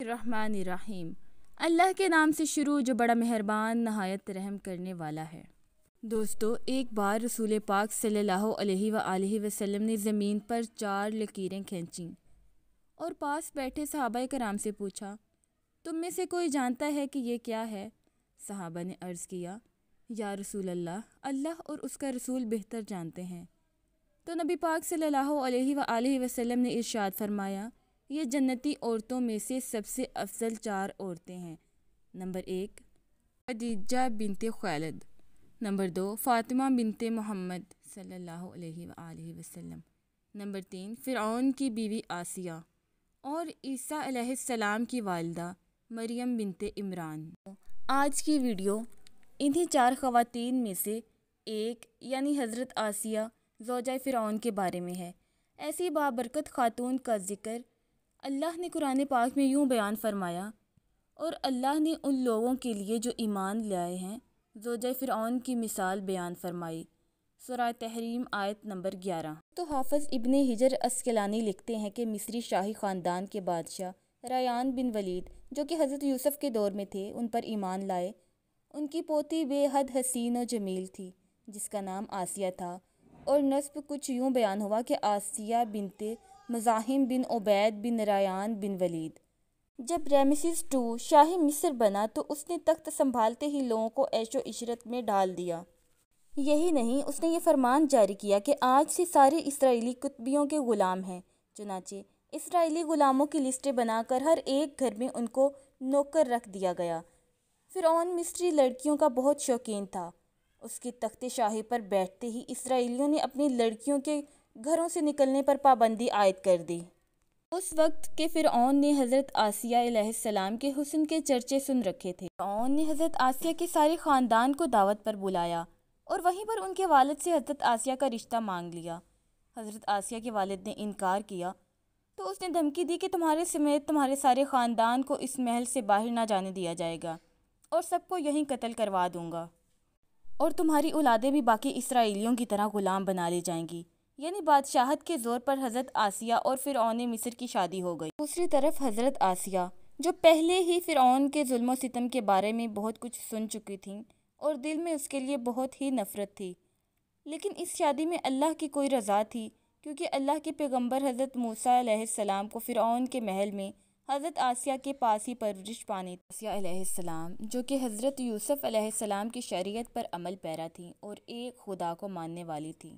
الرحمن الرحیم۔ اللہ کے نام سے شروع جو بڑا مہربان نہایت رحم کرنے والا ہے۔ دوستو، ایک بار رسول پاک صلی اللہ علیہ وآلہ وسلم نے زمین پر 4 لکیریں کھینچیں اور پاس بیٹھے صحابہ کرام سے پوچھا، تم میں سے کوئی جانتا ہے کہ یہ کیا ہے؟ صحابہ نے عرض کیا، یا رسول اللہ اور اس کا رسول بہتر جانتے ہیں۔ تو نبی پاک صلی اللہ علیہ وآلہ وسلم نے ارشاد فرمایا، یہ جنتی عورتوں میں سے سب سے افضل 4 عورتیں ہیں۔ نمبر 1 خدیجہ بنت خویلد، نمبر 2 فاطمہ بنت محمد صلی اللہ علیہ وآلہ وسلم، نمبر 3 فرعون کی بیوی آسیہ اور عیسیٰ علیہ السلام کی والدہ مریم بنت عمران۔ آج کی ویڈیو انہی 4 خواتین میں سے ایک یعنی حضرت آسیہ زوجہ فرعون کے بارے میں ہے۔ ایسی بابرکت خاتون کا ذکر اللہ نے قرآن پاک میں یوں بیان فرمایا، اور اللہ نے ان لوگوں کے لیے جو ایمان لائے ہیں زوجہ فرعون کی مثال بیان فرمائی۔ سورہ تحریم آیت نمبر 11۔ تو حافظ ابن حجر عسقلانی لکھتے ہیں کہ مصری شاہی خاندان کے بادشاہ ریان بن ولید جو کہ حضرت یوسف کے دور میں تھے ان پر ایمان لائے۔ ان کی پوتی بے حد حسین و جمیل تھی جس کا نام آسیہ تھا، اور نسب کچھ یوں بیان ہوا کہ آسیہ بنت مزاحم بن عبید بن ریان بن ولید۔ جب رامسیس II شاہی مصر بنا تو اس نے تخت سنبھالتے ہی لوگوں کو عیش و عشرت میں ڈال دیا۔ یہی نہیں، اس نے یہ فرمان جاری کیا کہ آج سے سارے اسرائیلی کتبیوں کے غلام ہیں۔ چنانچہ اسرائیلی غلاموں کی لسٹیں بنا کر ہر ایک گھر میں ان کو نوکر رکھ دیا گیا۔ فرعون مصری لڑکیوں کا بہت شوقین تھا۔ اس کے تخت شاہی پر بیٹھتے ہی اسرائیلیوں نے اپنی لڑکیوں کے گھروں سے نکلنے پر پابندی عائد کر دی۔ اس وقت کے فرعون نے حضرت آسیہ علیہ السلام کے حسن کے چرچے سن رکھے تھے۔ فرعون نے حضرت آسیہ کے سارے خاندان کو دعوت پر بلایا اور وہیں پر ان کے والد سے حضرت آسیہ کا رشتہ مانگ لیا۔ حضرت آسیہ کے والد نے انکار کیا تو اس نے دھمکی دی کہ تمہارے سمیت تمہارے سارے خاندان کو اس محل سے باہر نہ جانے دیا جائے گا اور سب کو یہیں قتل کروا دوں گا، اور تمہاری اولادیں بھی باقی اسرائیلیوں کی طرح غلام بنا لی جائیں گی۔ یعنی بادشاہت کے زور پر حضرت آسیہ اور فرعون مصر کی شادی ہو گئی۔ دوسری طرف حضرت آسیہ جو پہلے ہی فرعون کے ظلم و ستم کے بارے میں بہت کچھ سن چکی تھیں اور دل میں اس کے لیے بہت ہی نفرت تھی، لیکن اس شادی میں اللہ کی کوئی رضا تھی، کیونکہ اللہ کے پیغمبر حضرت موسیٰ علیہ السلام کو فرعون کے محل میں حضرت آسیہ کے پاس ہی پرورش پانی تھی۔ آسیہ علیہ السلام جو کہ حضرت یوسف علیہ السلام کی شریعت پر عمل پیرا تھیں اور ایک خدا کو ماننے والی تھیں۔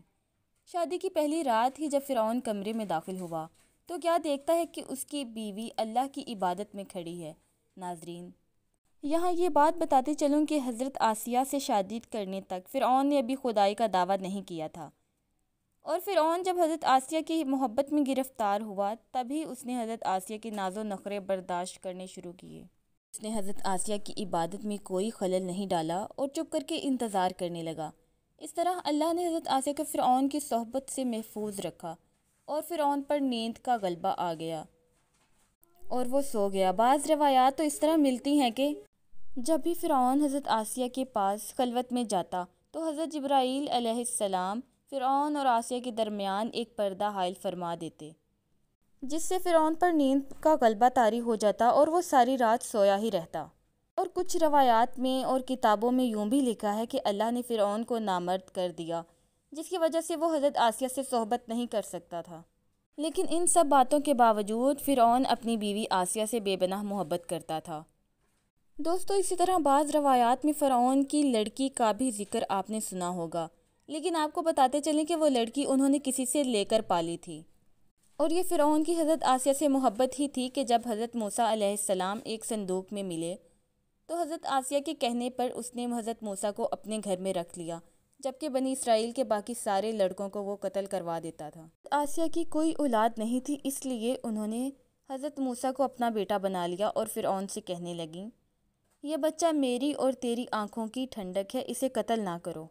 شادی کی پہلی رات ہی جب فرعون کمرے میں داخل ہوا تو کیا دیکھتا ہے کہ اس کی بیوی اللہ کی عبادت میں کھڑی ہے۔ ناظرین، یہاں یہ بات بتاتے چلوں کہ حضرت آسیہ سے شادی کرنے تک فرعون نے ابھی خدائی کا دعویٰ نہیں کیا تھا، اور فرعون جب حضرت آسیہ کی محبت میں گرفتار ہوا تبھی اس نے حضرت آسیہ کے ناز و نخرے برداشت کرنے شروع کیے۔ اس نے حضرت آسیہ کی عبادت میں کوئی خلل نہیں ڈالا اور چپ کر کے انتظار کرنے لگا۔ اس طرح اللہ نے حضرت آسیہ کو فرعون کی صحبت سے محفوظ رکھا اور فرعون پر نیند کا غلبہ آ گیا اور وہ سو گیا۔ بعض روایات تو اس طرح ملتی ہیں کہ جب بھی فرعون حضرت آسیہ کے پاس خلوت میں جاتا تو حضرت جبرائیل علیہ السلام فرعون اور آسیہ کے درمیان ایک پردہ حائل فرما دیتے، جس سے فرعون پر نیند کا غلبہ طاری ہو جاتا اور وہ ساری رات سویا ہی رہتا۔ اور کچھ روایات میں اور کتابوں میں یوں بھی لکھا ہے کہ اللہ نے فرعون کو نامرد کر دیا، جس کی وجہ سے وہ حضرت آسیہ سے صحبت نہیں کر سکتا تھا۔ لیکن ان سب باتوں کے باوجود فرعون اپنی بیوی آسیہ سے بے پناہ محبت کرتا تھا۔ دوستو، اسی طرح بعض روایات میں فرعون کی لڑکی کا بھی ذکر آپ نے سنا ہوگا، لیکن آپ کو بتاتے چلیں کہ وہ لڑکی انہوں نے کسی سے لے کر پالی تھی، اور یہ فرعون کی حضرت آسیہ سے محبت ہی تھی کہ جب حضرت موسیٰ علیہ السلام ایک صندوق میں ملے تو حضرت آسیہ کے کہنے پر اس نے حضرت موسیٰ کو اپنے گھر میں رکھ لیا، جبکہ بنی اسرائیل کے باقی سارے لڑکوں کو وہ قتل کروا دیتا تھا۔ آسیہ کی کوئی اولاد نہیں تھی، اس لیے انہوں نے حضرت موسیٰ کو اپنا بیٹا بنا لیا اور فرعون سے کہنے لگیں، یہ بچہ میری اور تیری آنکھوں کی ٹھنڈک ہے، اسے قتل نہ کرو۔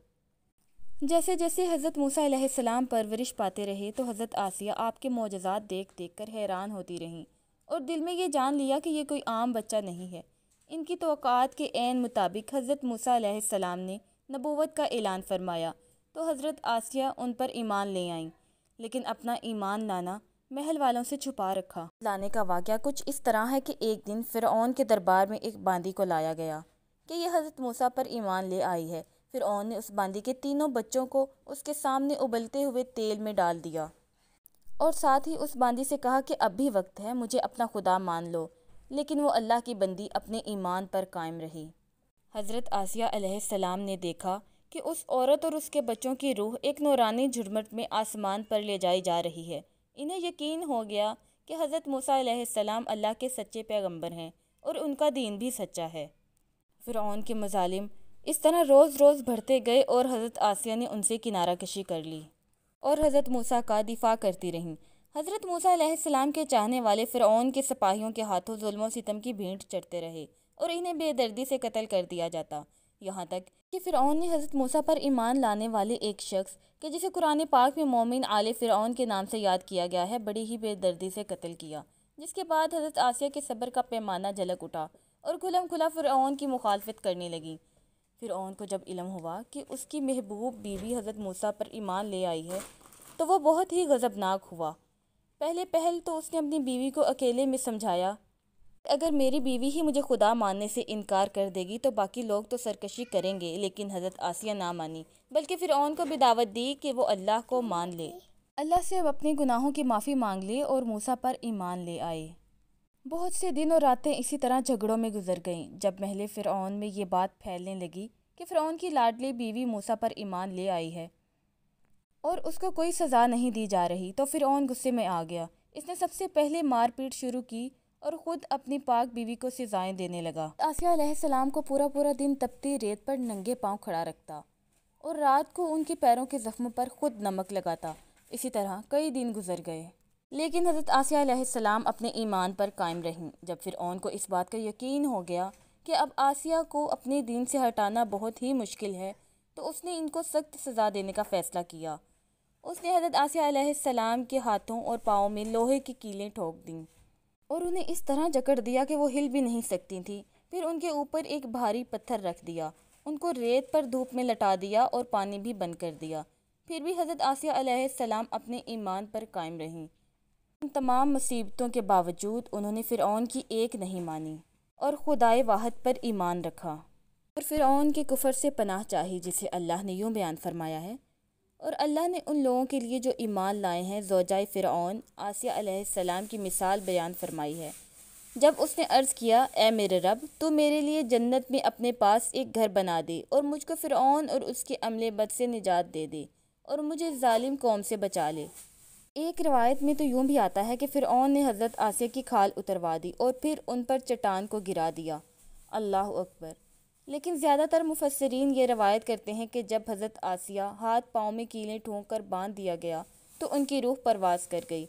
جیسے جیسے حضرت موسیٰ علیہ السلام پرورش پاتے رہے تو حضرت آسیہ آپ کے معجزات دیکھ دیکھ کر حیران ہوتی رہیں اور دل میں یہ جان لیا کہ یہ کوئی عام بچہ نہیں ہے۔ ان کی توقعات کے عین مطابق حضرت موسیٰ علیہ السلام نے نبوت کا اعلان فرمایا تو حضرت آسیہ ان پر ایمان لے آئیں، لیکن اپنا ایمان لانا محل والوں سے چھپا رکھا۔ لانے کا واقعہ کچھ اس طرح ہے کہ ایک دن فرعون کے دربار میں ایک باندی کو لایا گیا کہ یہ حضرت موسیٰ پر ایمان لے آئی ہے۔ فرعون نے اس باندی کے تینوں بچوں کو اس کے سامنے ابلتے ہوئے تیل میں ڈال دیا اور ساتھ ہی اس باندی سے کہا کہ اب بھی وقت ہے، مجھے اپنا خدا مان لو، لیکن وہ اللہ کی بندی اپنے ایمان پر قائم رہی۔ حضرت آسیہ علیہ السلام نے دیکھا کہ اس عورت اور اس کے بچوں کی روح ایک نورانی جھرمٹ میں آسمان پر لے جائی جا رہی ہے۔ انہیں یقین ہو گیا کہ حضرت موسیٰ علیہ السلام اللہ کے سچے پیغمبر ہیں اور ان کا دین بھی سچا ہے۔ فرعون کے مظالم اس طرح روز روز بڑھتے گئے اور حضرت آسیہ نے ان سے کنارہ کشی کر لی اور حضرت موسیٰ کا دفاع کرتی رہیں۔ حضرت موسیٰ علیہ السلام کے چاہنے والے فرعون کے سپاہیوں کے ہاتھوں ظلم و ستم کی بھینٹ چڑھتے رہے اور انہیں بے دردی سے قتل کر دیا جاتا، یہاں تک کہ فرعون نے حضرت موسیٰ پر ایمان لانے والے ایک شخص کہ جسے قرآن پاک میں مومن آل فرعون کے نام سے یاد کیا گیا ہے، بڑی ہی بے دردی سے قتل کیا، جس کے بعد حضرت آسیہ کے صبر کا پیمانہ جھلک اٹھا اور کھلم کھلا فرعون کی مخالفت کرنے لگی۔ فرعون کو جب علم ہوا کہ اس کی محبوب بیوی حضرت موسیٰ پر ایمان لے آئی ہے تو وہ بہت ہی غضبناک ہوا۔ پہل تو اس نے اپنی بیوی کو اکیلے میں سمجھایا کہ اگر میری بیوی ہی مجھے خدا ماننے سے انکار کر دے گی تو باقی لوگ تو سرکشی کریں گے، لیکن حضرت آسیہ نہ مانی، بلکہ فرعون کو بھی دعوت دی کہ وہ اللہ کو مان لے، اللہ سے اب اپنے گناہوں کی معافی مانگ لے اور موسیٰ پر ایمان لے آئے۔ بہت سے دن اور راتیں اسی طرح جھگڑوں میں گزر گئیں۔ جب محل فرعون میں یہ بات پھیلنے لگی کہ فرعون کی لاڈلی بیوی موسیٰ پر ایمان لے آئی ہے اور اس کو کوئی سزا نہیں دی جا رہی تو فرعون غصے میں آ گیا۔ اس نے سب سے پہلے مار پیٹ شروع کی اور خود اپنی پاک بیوی کو سزائیں دینے لگا۔ آسیہ علیہ السلام کو پورا دن تپتی ریت پر ننگے پاؤں کھڑا رکھتا اور رات کو ان کے پیروں کے زخموں پر خود نمک لگاتا۔ اسی طرح کئی دن گزر گئے، لیکن حضرت آسیہ علیہ السلام اپنے ایمان پر قائم رہیں۔ جب فرعون کو اس بات کا یقین ہو گیا کہ اب آسیہ کو اپنے دین سے ہٹانا بہت ہی مشکل ہے تو اس نے ان کو سخت سزا دینے کا فیصلہ کیا۔ اس نے حضرت آسیہ علیہ السلام کے ہاتھوں اور پاؤں میں لوہے کی کیلیں ٹھوک دیں اور انہیں اس طرح جکڑ دیا کہ وہ ہل بھی نہیں سکتی تھیں۔ پھر ان کے اوپر ایک بھاری پتھر رکھ دیا، ان کو ریت پر دھوپ میں لٹا دیا اور پانی بھی بند کر دیا۔ پھر بھی حضرت آسیہ علیہ السلام اپنے ایمان پر قائم رہیں۔ ان تمام مصیبتوں کے باوجود انہوں نے فرعون کی ایک نہیں مانی اور خدائے واحد پر ایمان رکھا اور فرعون کے کفر سے پناہ چاہی، جسے اللہ نے یوں بیان فرمایا ہے، اور اللہ نے ان لوگوں کے لیے جو ایمان لائے ہیں زوجائے فرعون آسیہ علیہ السلام کی مثال بیان فرمائی ہے۔ جب اس نے عرض کیا، اے میرے رب، تو میرے لیے جنت میں اپنے پاس ایک گھر بنا دے اور مجھ کو فرعون اور اس کے عملے بد سے نجات دے دے اور مجھے ظالم قوم سے بچا لے۔ ایک روایت میں تو یوں بھی آتا ہے کہ فرعون نے حضرت آسیہ کی کھال اتروا دی اور پھر ان پر چٹان کو گرا دیا۔ اللہ اکبر! لیکن زیادہ تر مفسرین یہ روایت کرتے ہیں کہ جب حضرت آسیہ ہاتھ پاؤں میں کیلیں ٹھونک کر باندھ دیا گیا تو ان کی روح پرواز کر گئی